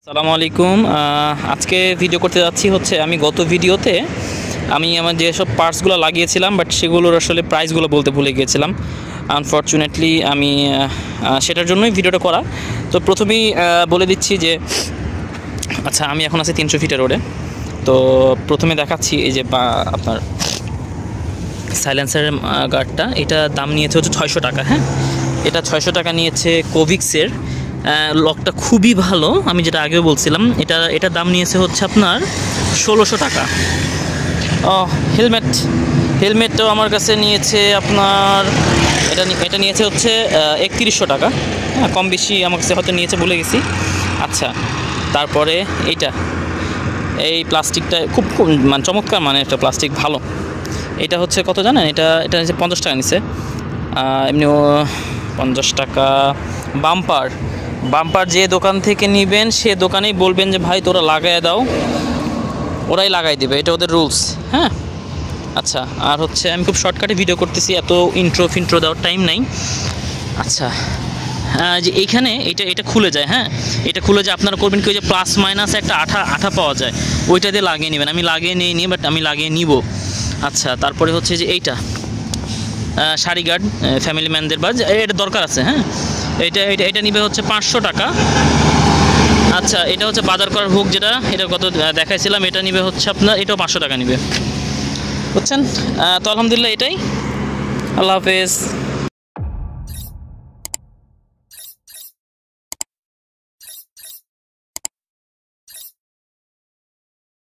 আসসালামু আলাইকুম। আজকে ভিডিও করতে যাচ্ছি হচ্ছে আমি গত ভিডিওতে আমি আমার যেসব পার্টসগুলো লাগিয়েছিলাম বাট সেগুলোর আসলে প্রাইসগুলো বলতে ভুলে গিয়েছিলাম। আনফর্চুনেটলি আমি সেটার জন্যই ভিডিওটা করা। তো প্রথমেই বলে দিচ্ছি যে আচ্ছা, আমি এখন আছি 300 ফিটের রোডে। তো প্রথমে দেখাচ্ছি এই যে আপনার সাইলেন্সারের গার্ডটা, এটা দাম নিয়েছে হচ্ছে 600 টাকা। হ্যাঁ, এটা 600 টাকা নিয়েছে। কোভিক্সের লকটা খুবই ভালো, আমি যেটা আগেও বলছিলাম। এটা দাম নিয়েছে হচ্ছে আপনার 1600 টাকা। হেলমেটটাও আমার কাছে নিয়েছে আপনার, এটা নিয়েছে হচ্ছে 3100 টাকা। হ্যাঁ, কম বেশি আমার কাছে হয়তো নিয়েছে, ভুলে গেছি। আচ্ছা, তারপরে এই প্লাস্টিকটা খুব মানে চমৎকার, মানে একটা প্লাস্টিক ভালো। এটা হচ্ছে কত জানেন? এটা হচ্ছে 50 টাকা নিছে। এমনি 50 টাকা। বাম্পার যে দোকান থেকে নেবেন সে দোকানেই বলবেন যে ভাই তোরা লাগাই দাও, ওরাই লাগাই দেবে, এটা ওদের রুলস। হ্যাঁ, আচ্ছা। আর হচ্ছে আমি খুব শর্টকাটে ভিডিও করতেছি, এত ইন্ট্রো দেওয়ার টাইম নাই। আচ্ছা, যে এইখানে এটা খুলে যায়। হ্যাঁ, এটা খুলে যায়, আপনারা করবেন কি, ওই যে প্লাস মাইনাস একটা আঠা পাওয়া যায়, ওইটা দিয়ে লাগিয়ে নেবেন। আমি লাগিয়ে নিই, বাট আমি লাগিয়ে নিব। আচ্ছা, তারপরে হচ্ছে যে এইটা শাড়ি গার্ড ফ্যামিলি ম্যানদের, বা এটা দরকার আছে। হ্যাঁ, এটা নিবে হচ্ছে 500 টাকা। আচ্ছা, এটা হচ্ছে বাজার করার হুক, যেটা এটা কত দেখাইছিলাম, এটা নিবে হচ্ছে আপনার, এটাও 500 টাকা নিবে, বুঝছেন? তো আলহামদুলিল্লাহ, এটাই। আল্লাহ হাফেজ।